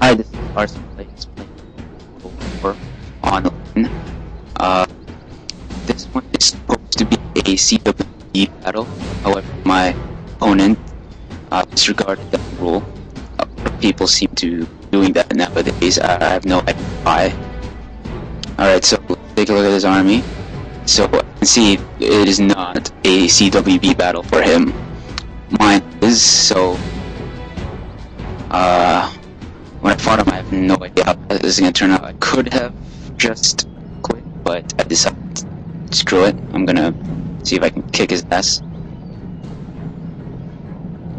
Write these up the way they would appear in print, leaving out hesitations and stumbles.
Hi, this is Arson Plays playing over online. This one is supposed to be a CWB battle. However, my opponent disregarded that rule. People seem to be doing that nowadays. I have no idea why. Alright, so let's take a look at his army. So I can see it is not a CWB battle for him. Mine is, so when I fought him, I have no idea how this is going to turn out. I could have just quit, but I decided, screw it, I'm going to see if I can kick his ass.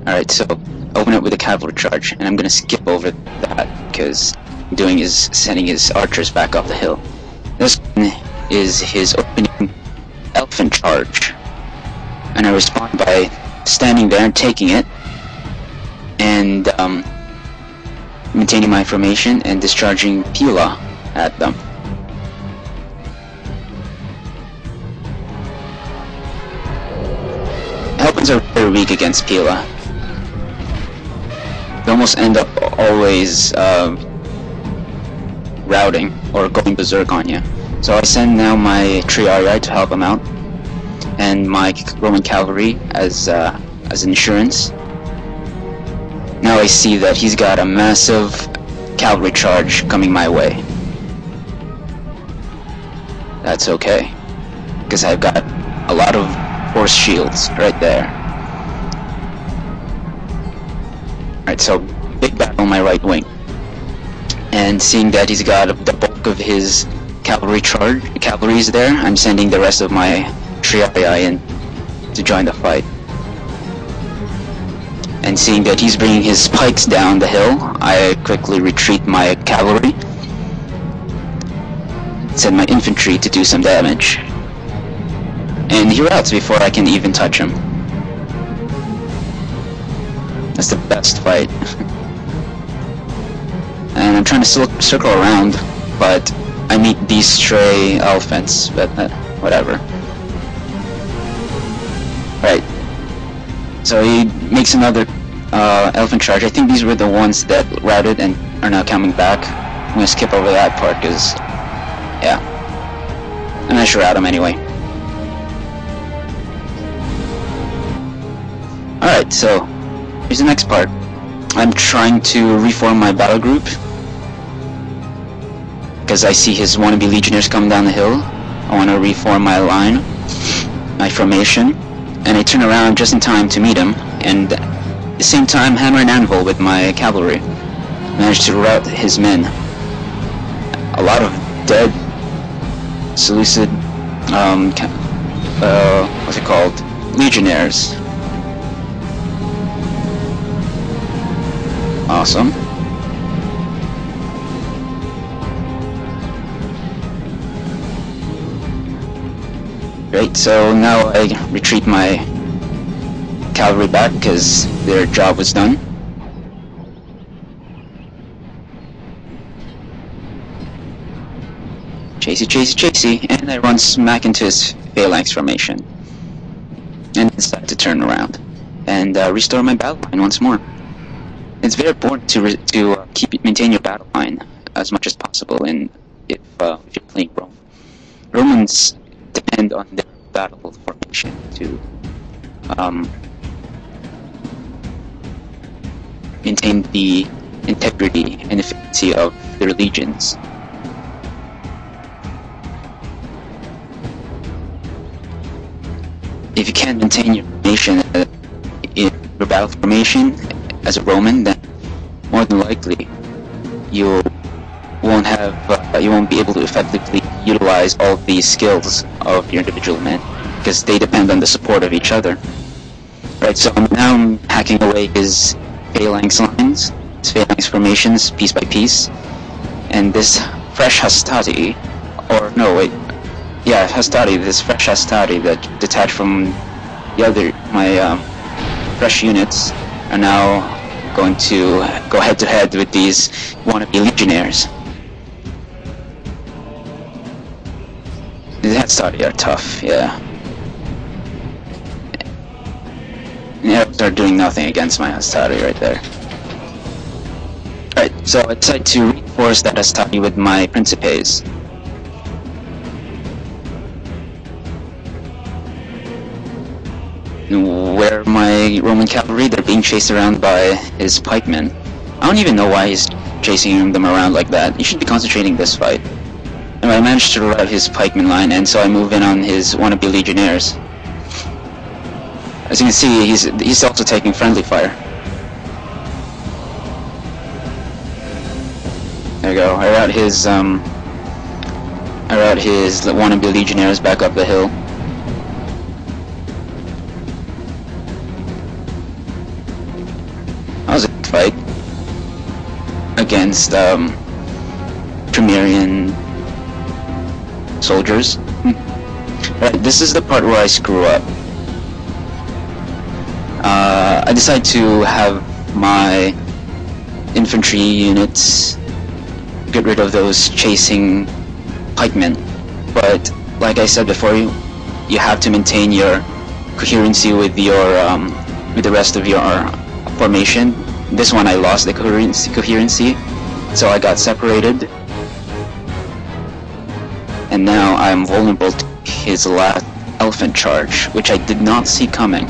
Alright, so open it with a cavalry charge, and I'm going to skip over that, because doing is sending his archers back up the hill. This one is his opening elephant charge, and I respond by standing there and taking it, and maintaining my formation and discharging Pila at them. Elephants are very weak against Pila. They almost end up always routing or going berserk on you. So I send now my Triarii to help him out, and my Roman cavalry as insurance. Now I see that he's got a massive cavalry charge coming my way. That's okay, because I've got a lot of horse shields right there. Alright, so big battle on my right wing. And seeing that he's got the bulk of his cavalry is there, I'm sending the rest of my Triarii in to join the fight. And seeing that he's bringing his pikes down the hill, I quickly retreat my cavalry, send my infantry to do some damage, and he routs before I can even touch him. That's the best fight. And I'm trying to circle around, but I meet these stray elephants, but whatever. Right. So he makes another elephant charge. I think these were the ones that routed and are now coming back. I'm gonna skip over that part because, yeah, I'm not sure out him anyway. Alright, so here's the next part. I'm trying to reform my battle group because I see his wannabe legionnaires coming down the hill. I want to reform my line, my formation, and I turn around just in time to meet him, and at the same time hammer and anvil with my cavalry. Managed to rout his men. A lot of dead Seleucid, what's it called? Legionnaires. Awesome. Great, so now I retreat my cavalry back because their job was done. Chasey, and I run smack into his phalanx formation. And decide to turn around and restore my battle line once more. It's very important to maintain your battle line as much as possible if you're playing Rome. Romans depend on their battle formation to maintain the integrity and efficiency of their legions. If you can't maintain your formation in your battle formation as a Roman, then more than likely you won't be able to effectively utilize all of these skills of your individual men, because they depend on the support of each other. Right, so now I'm hacking away his phalanx lines, his phalanx formations, piece by piece, and this fresh hastati, or no wait, yeah, hastati, this fresh hastati that detached from my fresh units are now going to go head to head with these wannabe legionnaires. The hastati are tough, yeah. The Arabs are doing nothing against my hastati right there. Alright, So I decided to reinforce that hostility with my Principes. Where my Roman cavalry, they're being chased around by his pikemen. I don't even know why he's chasing them around like that. He should be concentrating this fight. Anyway, I managed to rout his pikeman line, and so I move in on his wannabe legionnaires. As you can see, he's also taking friendly fire. There we go. I rout his wannabe legionnaires back up the hill. That was a good fight against pre-marian soldiers. Right, this is the part where I screw up. I decided to have my infantry units get rid of those chasing pikemen, but like I said before, you have to maintain your coherency with the rest of your formation. This one I lost the coherency, so I got separated, and now I'm vulnerable to his last elephant charge, which I did not see coming.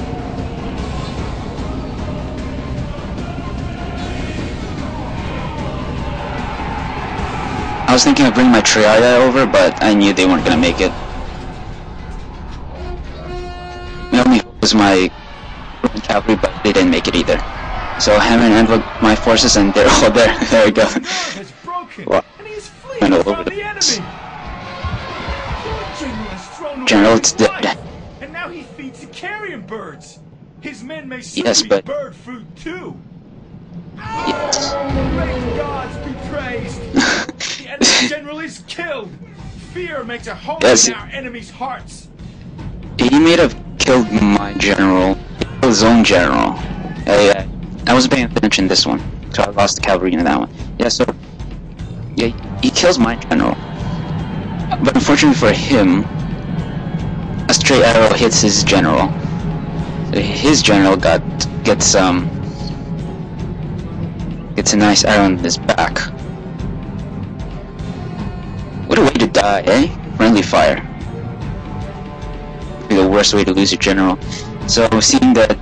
I was thinking of bringing my triada over, but I knew they weren't going to make it. The only hope was my Roman cavalry, but they didn't make it either. So hammer and anvil my forces, and they're all there. There we go. Well, and all over the place. General, it's dead. And now he feeds the carrion birds. His men may soon yes, be but bird food too. Yes. May gods be praised. The enemy general is killed. Fear makes a hole in our enemies' hearts. He may have killed my general. He killed his own general. I wasn't paying attention to this one, so I lost the cavalry in that one. Yeah, so yeah, he kills my general. But unfortunately for him, a stray arrow hits his general. So his general gets a nice arrow in his back. What a way to die, eh? Friendly fire. Be the worst way to lose your general. So seeing that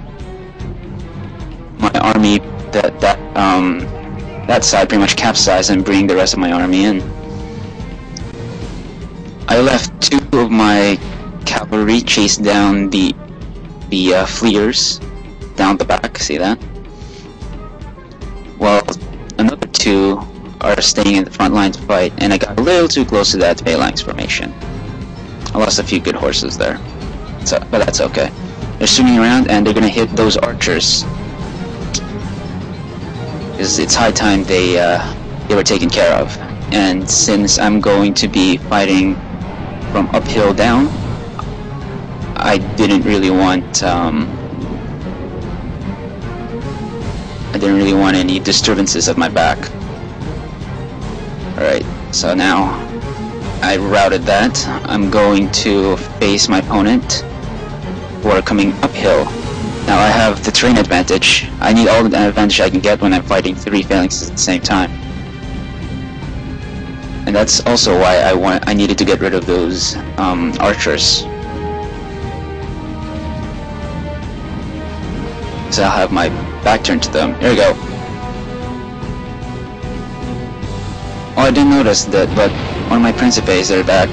my army, that side pretty much capsized and bring the rest of my army in, I left two of my cavalry chase down the fleers down the back. See that? Well, another two are staying in the front line to fight, and I got a little too close to that phalanx formation. I lost a few good horses there, but that's okay. They're swinging around, and they're gonna hit those archers. Because it's high time they were taken care of. And since I'm going to be fighting from uphill down, I didn't really want any disturbances at my back. Alright, so now I routed that. I'm going to face my opponent who are coming uphill. Now I have the terrain advantage. I need all the advantage I can get when I'm fighting three phalanxes at the same time. And that's also why I needed to get rid of those archers. So I'll have my back turned to them. Here we go. Oh, I didn't notice that, but one of my Principes are back.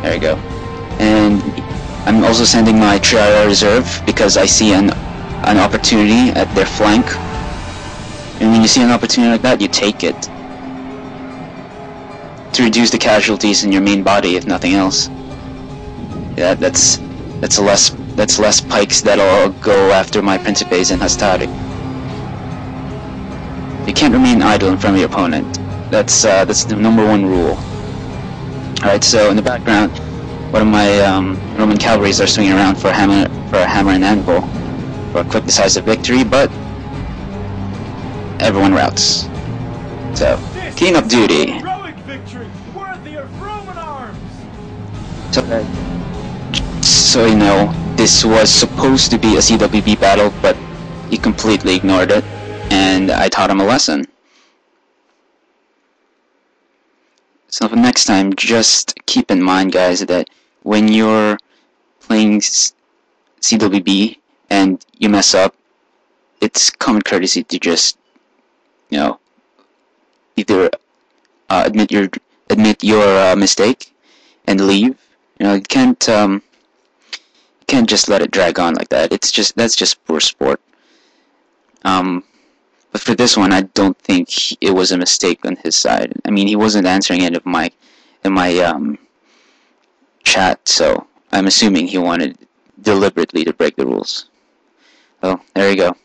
There we go. And I'm also sending my Triada Reserve because I see an opportunity at their flank. And when you see an opportunity like that, you take it. To reduce the casualties in your main body, if nothing else. Yeah, that's less pikes that'll go after my Principes and hostility. You can't remain idle in front of your opponent. That's the #1 rule. Alright, so in the background, one of my Roman cavalries are swinging around for a hammer and anvil for a quick decisive victory, but everyone routs. So, clean up duty. Heroic victory, worthy of Roman arms. So you know, this was supposed to be a CWB battle, but he completely ignored it, and I taught him a lesson. So for next time, just keep in mind, guys, that when you're playing CWB and you mess up, it's common courtesy to just, you know, either admit your mistake and leave. You know, you can't just let it drag on like that. That's just poor sport. But for this one, I don't think it was a mistake on his side. I mean, he wasn't answering it in my chat, so I'm assuming he wanted deliberately to break the rules. So there you go.